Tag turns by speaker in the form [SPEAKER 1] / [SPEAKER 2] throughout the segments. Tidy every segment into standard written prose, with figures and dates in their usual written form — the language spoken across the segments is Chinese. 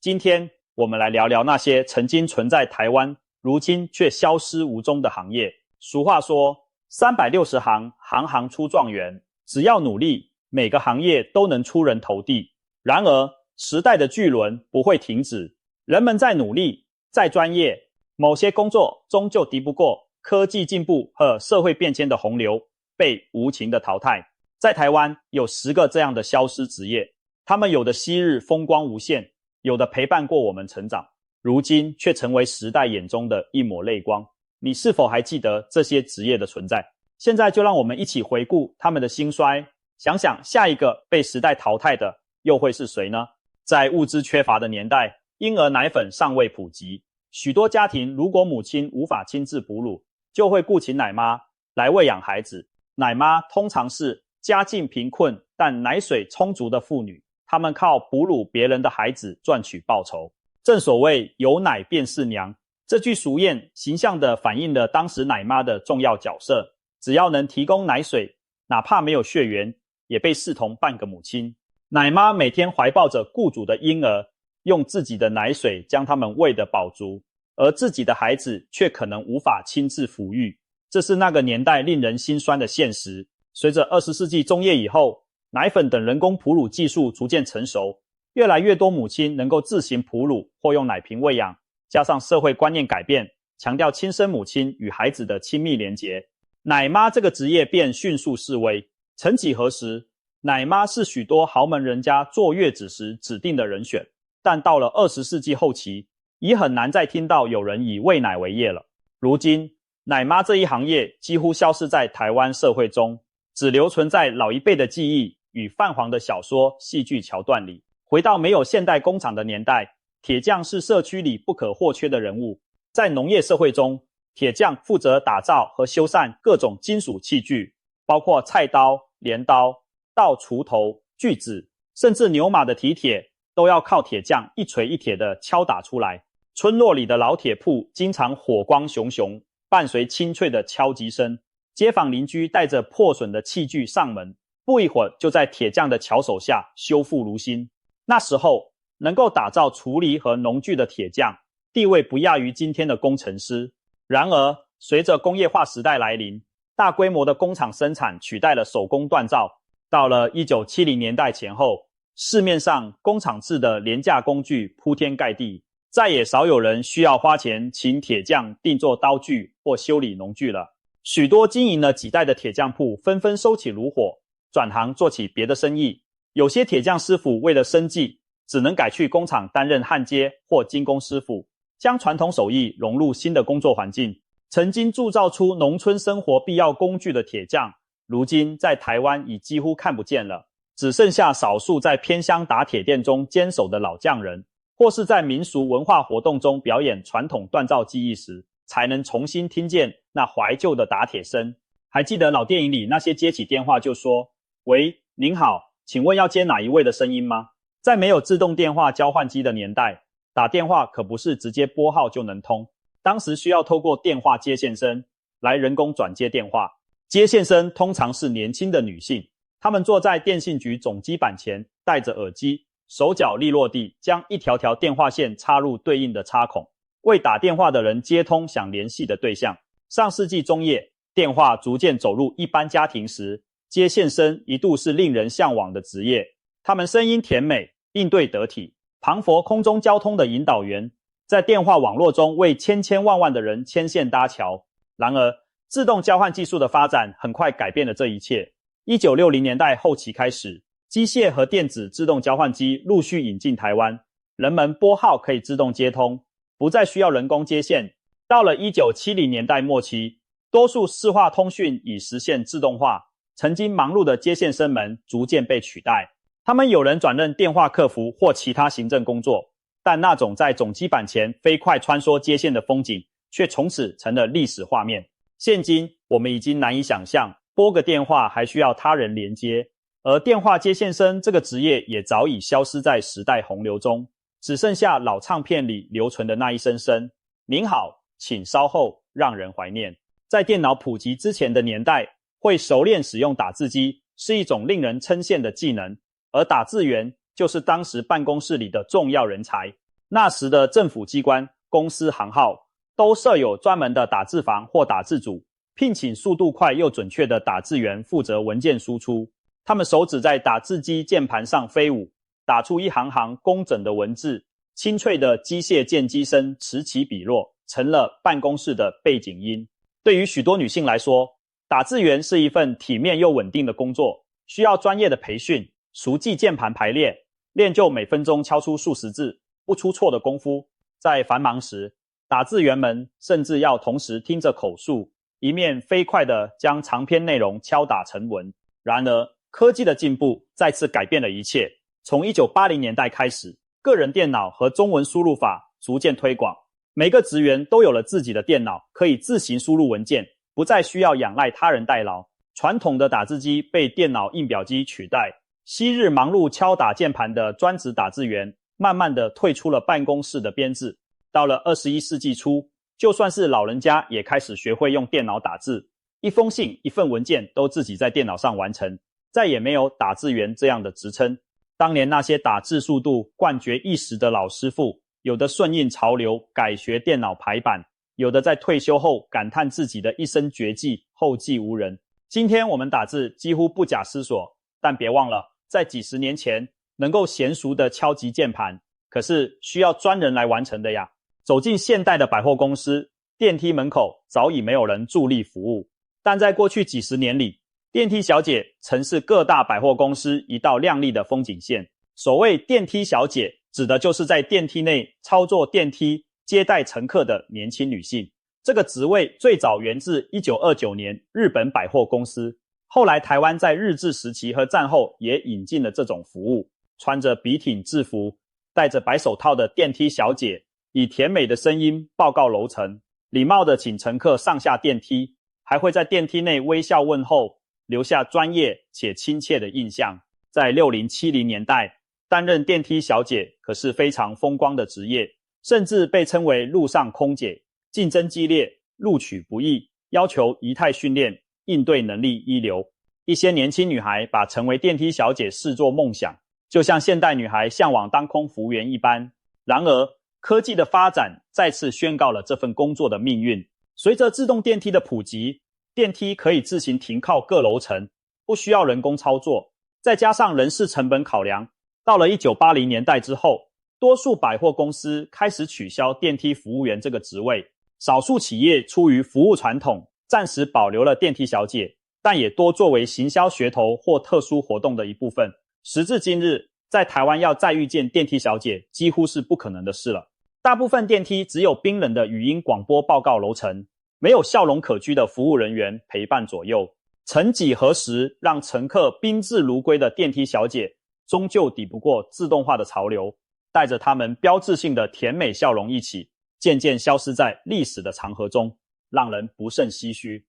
[SPEAKER 1] 今天我们来聊聊那些曾经存在台湾，如今却消失无踪的行业。俗话说360行，行行出状元，只要努力，每个行业都能出人头地。然而，时代的巨轮不会停止，人们再努力，再专业，某些工作终究敌不过科技进步和社会变迁的洪流，被无情的淘汰。在台湾有10个这样的消失职业，他们有的昔日风光无限，有的陪伴过我们成长，如今却成为时代眼中的一抹泪光。你是否还记得这些职业的存在？现在就让我们一起回顾他们的兴衰，想想下一个被时代淘汰的又会是谁呢？在物资缺乏的年代，婴儿奶粉尚未普及，许多家庭如果母亲无法亲自哺乳，就会雇请奶妈来喂养孩子。奶妈通常是家境贫困但奶水充足的妇女，她们靠哺乳别人的孩子赚取报酬。正所谓有奶便是娘，这句俗谚形象地反映了当时奶妈的重要角色，只要能提供奶水，哪怕没有血缘，也被视同半个母亲。奶妈每天怀抱着雇主的婴儿，用自己的奶水将他们喂得饱足，而自己的孩子却可能无法亲自抚育，这是那个年代令人心酸的现实。随着20世纪中叶以后，奶粉等人工哺乳技术逐渐成熟，越来越多母亲能够自行哺乳或用奶瓶喂养，加上社会观念改变，强调亲生母亲与孩子的亲密连结，奶妈这个职业便迅速式微。曾几何时，奶妈是许多豪门人家坐月子时指定的人选，但到了20世纪后期，已很难再听到有人以喂奶为业了。如今，奶妈这一行业几乎消失在台湾社会中，只留存在老一辈的记忆与泛黄的小说、戏剧桥段里。回到没有现代工厂的年代，铁匠是社区里不可或缺的人物。在农业社会中，铁匠负责打造和修缮各种金属器具，包括菜刀、镰刀、稻锄头、锯子，甚至牛马的蹄铁都要靠铁匠一锤一铁地敲打出来。村落里的老铁铺经常火光熊熊，伴随清脆的敲击声，街坊邻居带着破损的器具上门，不一会儿就在铁匠的巧手下修复如新。那时候能够打造锄犁和农具的铁匠，地位不亚于今天的工程师。然而，随着工业化时代来临，大规模的工厂生产取代了手工锻造。到了1970年代前后，市面上工厂制的廉价工具铺天盖地，再也少有人需要花钱请铁匠定做刀具或修理农具了。许多经营了几代的铁匠铺纷纷收起炉火，转行做起别的生意。有些铁匠师傅为了生计，只能改去工厂担任焊接或精工师傅，将传统手艺融入新的工作环境。曾经铸造出农村生活必要工具的铁匠，如今在台湾已几乎看不见了，只剩下少数在偏乡打铁店中坚守的老匠人，或是在民俗文化活动中表演传统锻造技艺时，才能重新听见那怀旧的打铁声。还记得老电影里那些接起电话就说“喂，您好，请问要接哪一位”的声音吗？在没有自动电话交换机的年代，打电话可不是直接拨号就能通，当时需要透过电话接线生来人工转接电话。接线生通常是年轻的女性，她们坐在电信局总机板前，戴着耳机，手脚利落地将一条条电话线插入对应的插孔，为打电话的人接通想联系的对象。上世纪中叶，电话逐渐走入一般家庭时，接线生一度是令人向往的职业。他们声音甜美，应对得体，彷佛空中交通的引导员，在电话网络中为千千万万的人牵线搭桥。然而，自动交换技术的发展很快改变了这一切。1960年代后期开始，机械和电子自动交换机陆续引进台湾，人们拨号可以自动接通，不再需要人工接线。到了1970年代末期，多数市话通讯已实现自动化，曾经忙碌的接线生们逐渐被取代。他们有人转任电话客服或其他行政工作，但那种在总机板前飞快穿梭接线的风景，却从此成了历史画面。现今我们已经难以想象，拨个电话还需要他人连接，而电话接线生这个职业也早已消失在时代洪流中，只剩下老唱片里留存的那一声声“您好，请稍后”，让人怀念。在电脑普及之前的年代，会熟练使用打字机是一种令人称羡的技能，而打字员就是当时办公室里的重要人才。那时的政府机关、公司行号都设有专门的打字房或打字组，聘请速度快又准确的打字员负责文件输出。他们手指在打字机键盘上飞舞，打出一行行工整的文字，清脆的机械键机声此起彼落，成了办公室的背景音。对于许多女性来说，打字员是一份体面又稳定的工作，需要专业的培训，熟记键盘排列，练就每分钟敲出数十字不出错的功夫。在繁忙时，打字员们甚至要同时听着口述，一面飞快地将长篇内容敲打成文。然而，科技的进步再次改变了一切。从1980年代开始，个人电脑和中文输入法逐渐推广，每个职员都有了自己的电脑，可以自行输入文件，不再需要仰赖他人代劳。传统的打字机被电脑印表机取代，昔日忙碌敲打键盘的专职打字员慢慢地退出了办公室的编制。到了21世纪初，就算是老人家也开始学会用电脑打字，一封信、一份文件都自己在电脑上完成，再也没有打字员这样的职称。当年那些打字速度冠绝一时的老师傅，有的顺应潮流改学电脑排版，有的在退休后感叹自己的一身绝技后继无人。今天我们打字几乎不假思索，但别忘了，在几十年前，能够娴熟的敲击键盘，可是需要专人来完成的呀。走进现代的百货公司，电梯门口早已没有人伫立服务，但在过去几十年里，电梯小姐曾是各大百货公司一道亮丽的风景线。所谓电梯小姐，指的就是在电梯内操作电梯接待乘客的年轻女性。这个职位最早源自1929年日本百货公司，后来台湾在日治时期和战后也引进了这种服务。穿着笔挺制服、戴着白手套的电梯小姐，以甜美的声音报告楼层，礼貌地请乘客上下电梯，还会在电梯内微笑问候，留下专业且亲切的印象。在60、70年代，担任电梯小姐可是非常风光的职业，甚至被称为路上空姐。竞争激烈，录取不易，要求仪态训练，应对能力一流。一些年轻女孩把成为电梯小姐视作梦想，就像现代女孩向往当空服务员一般。然而，科技的发展再次宣告了这份工作的命运。随着自动电梯的普及，电梯可以自行停靠各楼层，不需要人工操作。再加上人事成本考量，到了1980年代之后，多数百货公司开始取消电梯服务员这个职位。少数企业出于服务传统，暂时保留了电梯小姐，但也多作为行销噱头或特殊活动的一部分。时至今日，在台湾要再遇见电梯小姐几乎是不可能的事了。大部分电梯只有冰冷的语音广播报告楼层，没有笑容可掬的服务人员陪伴左右。曾几何时，让乘客宾至如归的电梯小姐，终究抵不过自动化的潮流，带着他们标志性的甜美笑容一起，渐渐消失在历史的长河中，让人不胜唏嘘。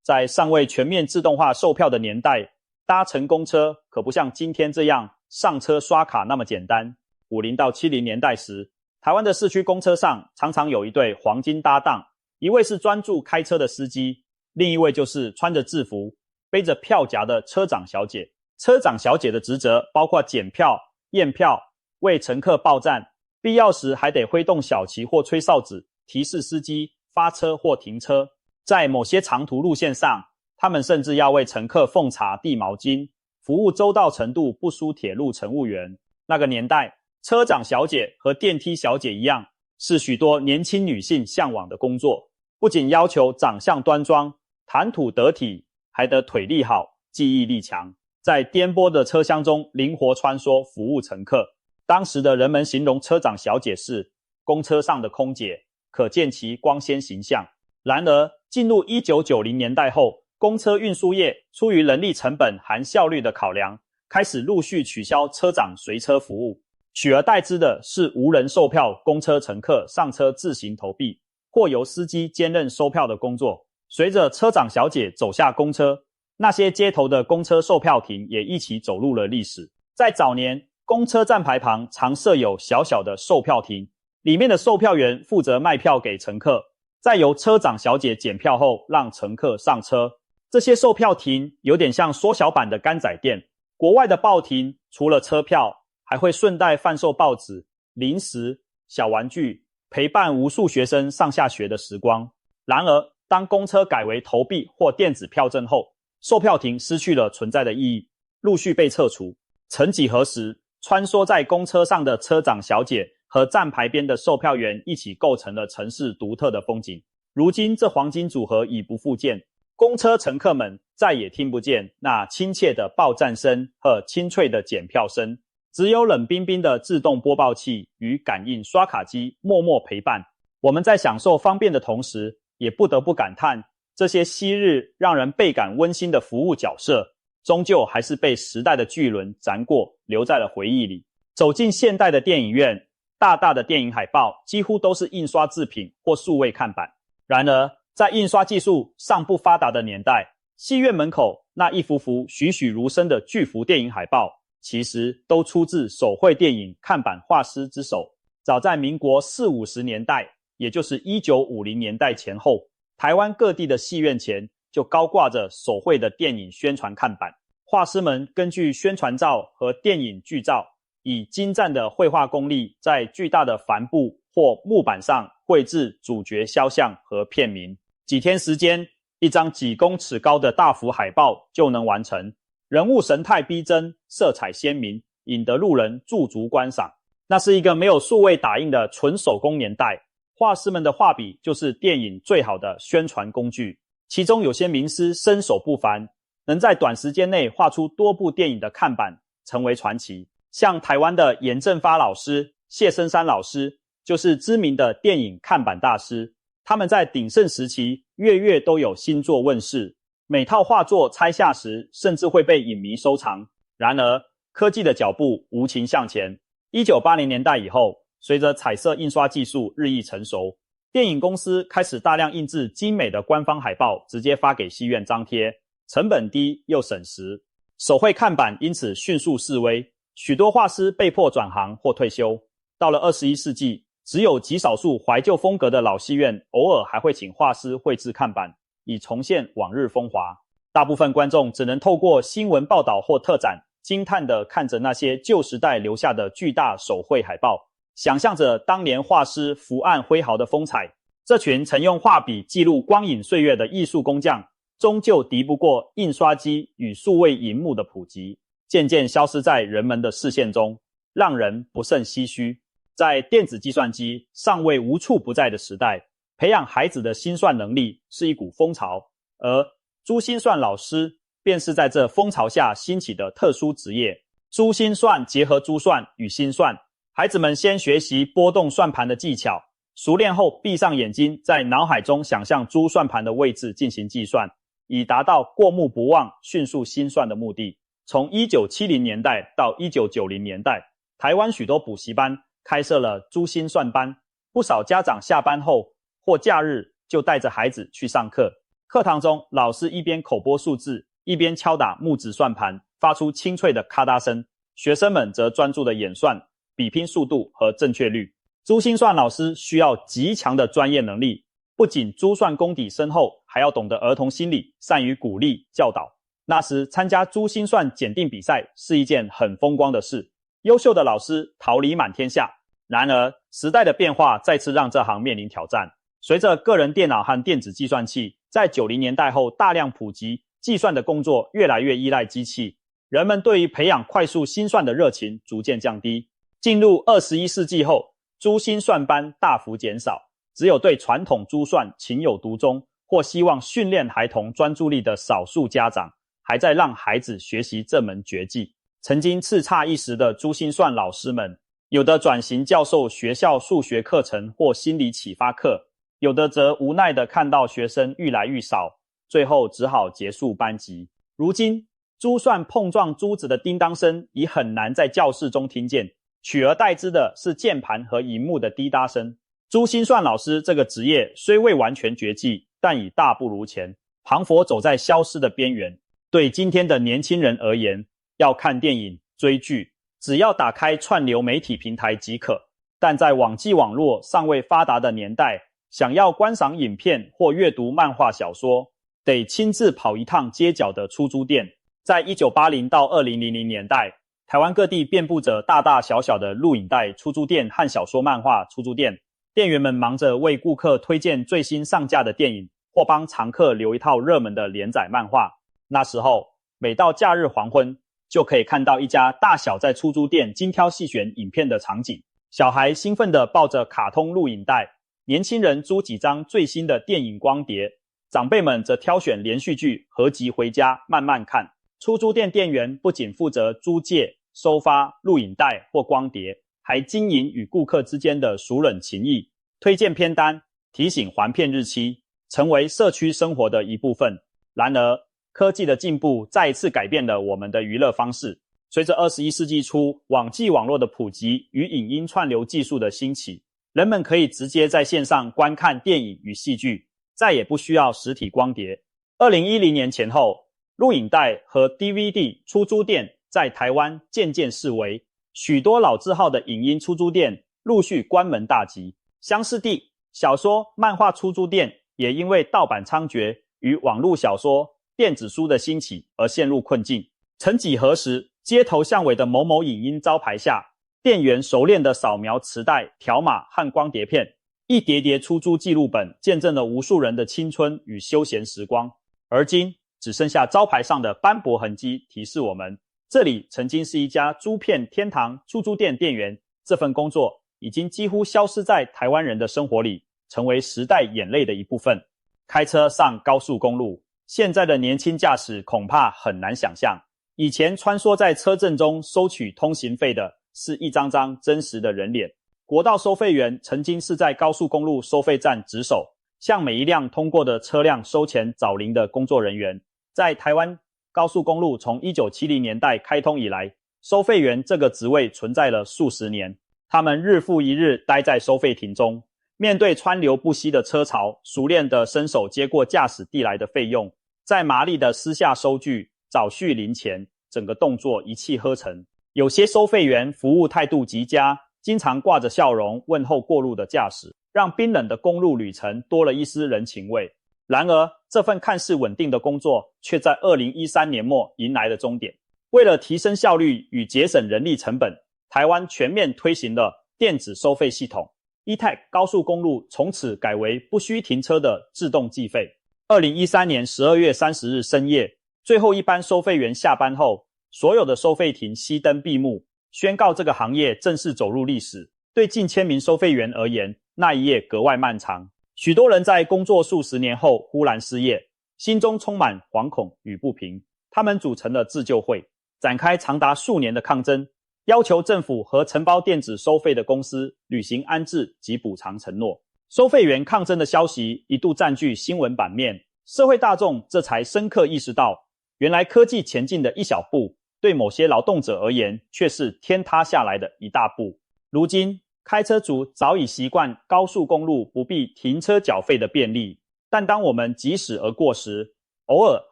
[SPEAKER 1] 在尚未全面自动化售票的年代，搭乘公车可不像今天这样上车刷卡那么简单。50到70年代时，台湾的市区公车上常常有一对黄金搭档，一位是专注开车的司机，另一位就是穿着制服、背着票夹的车长小姐。车长小姐的职责包括检票、验票、为乘客报站，必要时还得挥动小旗或吹哨子，提示司机发车或停车。在某些长途路线上，他们甚至要为乘客奉茶递毛巾，服务周到程度不输铁路乘务员。那个年代，车长小姐和电梯小姐一样，是许多年轻女性向往的工作。不仅要求长相端庄、谈吐得体，还得腿力好、记忆力强，在颠簸的车厢中灵活穿梭，服务乘客。当时的人们形容车长小姐是公车上的空姐，可见其光鲜形象。然而，进入1990年代后，公车运输业出于人力成本含效率的考量，开始陆续取消车长随车服务，取而代之的是无人售票公车乘客上车自行投币，或由司机兼任收票的工作。随着车长小姐走下公车，那些街头的公车售票亭也一起走入了历史。在早年，公车站牌旁常设有小小的售票亭，里面的售票员负责卖票给乘客，再由车长小姐检票后让乘客上车。这些售票亭有点像缩小版的干仔店。国外的报亭除了车票，还会顺带贩售报纸、零食、小玩具，陪伴无数学生上下学的时光。然而，当公车改为投币或电子票证后，售票亭失去了存在的意义，陆续被撤除。曾几何时，穿梭在公车上的车长小姐和站牌边的售票员一起构成了城市独特的风景。如今这黄金组合已不复见，公车乘客们再也听不见那亲切的报站声和清脆的检票声，只有冷冰冰的自动播报器与感应刷卡机默默陪伴。我们在享受方便的同时，也不得不感叹，这些昔日让人倍感温馨的服务角色，终究还是被时代的巨轮斩过，留在了回忆里。走进现代的电影院，大大的电影海报几乎都是印刷制品或数位看板。然而，在印刷技术尚不发达的年代，戏院门口那一幅幅栩栩如生的巨幅电影海报，其实都出自手绘电影看板画师之手。早在民国40、50年代，也就是1950年代前后，台湾各地的戏院前就高挂着手绘的电影宣传看板。画师们根据宣传照和电影剧照，以精湛的绘画功力，在巨大的帆布或木板上绘制主角肖像和片名。几天时间，一张几公尺高的大幅海报就能完成，人物神态逼真，色彩鲜明，引得路人驻足观赏。那是一个没有数位打印的纯手工年代，画师们的画笔就是电影最好的宣传工具。其中有些名师身手不凡，能在短时间内画出多部电影的看板，成为传奇。像台湾的严正发老师、谢生山老师，就是知名的电影看板大师。他们在鼎盛时期，月月都有新作问世，每套画作拆下时，甚至会被影迷收藏。然而，科技的脚步无情向前。1980年代以后，随着彩色印刷技术日益成熟，电影公司开始大量印制精美的官方海报，直接发给戏院张贴，成本低又省时。手绘看板因此迅速式微，许多画师被迫转行或退休。到了21世纪，只有极少数怀旧风格的老戏院偶尔还会请画师绘制看板，以重现往日风华。大部分观众只能透过新闻报道或特展，惊叹地看着那些旧时代留下的巨大手绘海报，想象着当年画师伏案挥毫的风采。这群曾用画笔记录光影岁月的艺术工匠，终究敌不过印刷机与数位萤幕的普及，渐渐消失在人们的视线中，让人不胜唏嘘。在电子计算机尚未无处不在的时代，培养孩子的心算能力是一股风潮，而珠心算老师便是在这风潮下兴起的特殊职业。珠心算结合珠算与心算，孩子们先学习拨动算盘的技巧，熟练后闭上眼睛，在脑海中想象珠算盘的位置进行计算，以达到过目不忘、迅速心算的目的。从1970年代到1990年代，台湾许多补习班开设了珠心算班，不少家长下班后或假日就带着孩子去上课。课堂中，老师一边口播数字，一边敲打木质算盘，发出清脆的咔嗒声。学生们则专注地演算，比拼速度和正确率。珠心算老师需要极强的专业能力，不仅珠算功底深厚，还要懂得儿童心理，善于鼓励教导。那时参加珠心算检定比赛是一件很风光的事，优秀的老师桃李满天下。然而，时代的变化再次让这行面临挑战。随着个人电脑和电子计算器在90年代后大量普及，计算的工作越来越依赖机器，人们对于培养快速心算的热情逐渐降低。进入21世纪后，珠心算班大幅减少，只有对传统珠算情有独钟，或希望训练孩童专注力的少数家长，还在让孩子学习这门绝技。曾经叱咤一时的珠心算老师们，有的转型教授学校数学课程或心理启发课，有的则无奈地看到学生愈来愈少，最后只好结束班级。如今，珠算碰撞珠子的叮当声已很难在教室中听见，取而代之的是键盘和萤幕的滴答声。珠心算老师这个职业虽未完全绝迹，但已大不如前，彷佛走在消失的边缘。对今天的年轻人而言，要看电影、追剧，只要打开串流媒体平台即可。但在网际网络尚未发达的年代，想要观赏影片或阅读漫画小说，得亲自跑一趟街角的出租店。在1980到2000年代，台湾各地遍布着大大小小的录影带出租店和小说漫画出租店，店员们忙着为顾客推荐最新上架的电影，或帮常客留一套热门的连载漫画。那时候，每到假日黄昏，就可以看到一家大小在出租店精挑细选影片的场景。小孩兴奋地抱着卡通录影带，年轻人租几张最新的电影光碟，长辈们则挑选连续剧合集回家慢慢看。出租店店员不仅负责租借、收发录影带或光碟，还经营与顾客之间的熟稔情谊，推荐片单，提醒还片日期，成为社区生活的一部分。然而，科技的进步再一次改变了我们的娱乐方式。随着21世纪初网际网络的普及与影音串流技术的兴起，人们可以直接在线上观看电影与戏剧，再也不需要实体光碟。2010年前后，录影带和 DVD 出租店在台湾渐渐式微，许多老字号的影音出租店陆续关门大吉。相似地，小说、漫画出租店也因为盗版猖獗与网络小说、电子书的兴起而陷入困境。曾几何时，街头巷尾的某某影音招牌下，店员熟练地扫描磁带、条码和光碟片，一叠叠出租记录本见证了无数人的青春与休闲时光。而今只剩下招牌上的斑驳痕迹提示我们，这里曾经是一家租片天堂出租店店员。这份工作已经几乎消失在台湾人的生活里，成为时代眼泪的一部分。开车上高速公路，现在的年轻驾驶恐怕很难想象，以前穿梭在车阵中收取通行费的是一张张真实的人脸。国道收费员曾经是在高速公路收费站值守，向每一辆通过的车辆收钱找零的工作人员。在台湾高速公路从1970年代开通以来，收费员这个职位存在了数十年。他们日复一日待在收费亭中，面对川流不息的车潮，熟练地伸手接过驾驶递来的费用，在麻利的私下收据，找续零钱，整个动作一气呵成。有些收费员服务态度极佳，经常挂着笑容问候过路的驾驶，让冰冷的公路旅程多了一丝人情味。然而，这份看似稳定的工作却在2013年末迎来了终点。为了提升效率与节省人力成本，台湾全面推行了电子收费系统， E-TAG 高速公路从此改为不需停车的自动计费。2013年12月30日深夜，最后一班收费员下班后，所有的收费亭熄灯闭幕，宣告这个行业正式走入历史。对近千名收费员而言，那一夜格外漫长。许多人在工作数十年后忽然失业，心中充满惶恐与不平。他们组成了自救会，展开长达数年的抗争，要求政府和承包电子收费的公司履行安置及补偿承诺。收费员抗争的消息一度占据新闻版面，社会大众这才深刻意识到，原来科技前进的一小步，对某些劳动者而言却是天塌下来的一大步。如今，开车族早已习惯高速公路不必停车缴费的便利，但当我们疾驶而过时，偶尔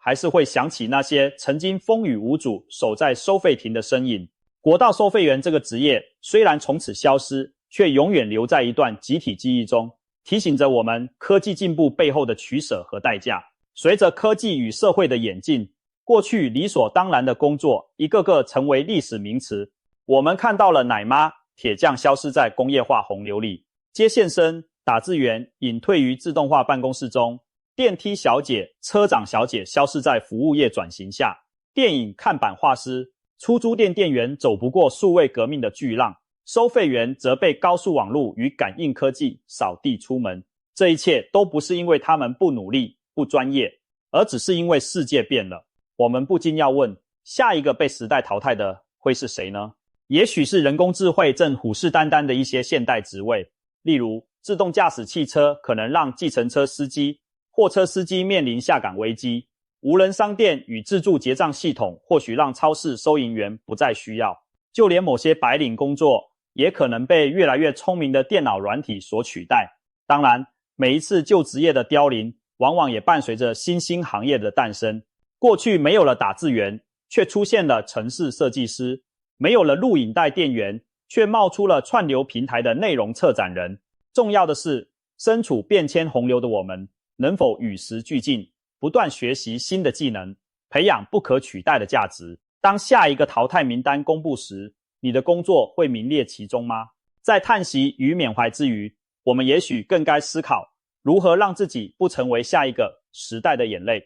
[SPEAKER 1] 还是会想起那些曾经风雨无阻守在收费亭的身影。国道收费员这个职业虽然从此消失，却永远留在一段集体记忆中，提醒着我们科技进步背后的取舍和代价。随着科技与社会的演进，过去理所当然的工作一个个成为历史名词。我们看到了奶妈、铁匠消失在工业化洪流里，接线生、打字员隐退于自动化办公室中，电梯小姐、车长小姐消失在服务业转型下，电影看板画师、出租店店员走不过数位革命的巨浪，收费员则被高速网络与感应科技扫地出门。这一切都不是因为他们不努力、不专业，而只是因为世界变了。我们不禁要问，下一个被时代淘汰的会是谁呢？也许是人工智慧正虎视眈眈的一些现代职位，例如自动驾驶汽车可能让计程车司机、货车司机面临下岗危机，无人商店与自助结账系统或许让超市收银员不再需要，就连某些白领工作也可能被越来越聪明的电脑软体所取代。当然，每一次旧职业的凋零，往往也伴随着新兴行业的诞生。过去没有了打字员，却出现了程式设计师；没有了录影带店员，却冒出了串流平台的内容策展人。重要的是，身处变迁洪流的我们，能否与时俱进，不断学习新的技能，培养不可取代的价值。当下一个淘汰名单公布时，你的工作会名列其中吗？在叹息与缅怀之余，我们也许更该思考如何让自己不成为下一个时代的眼泪。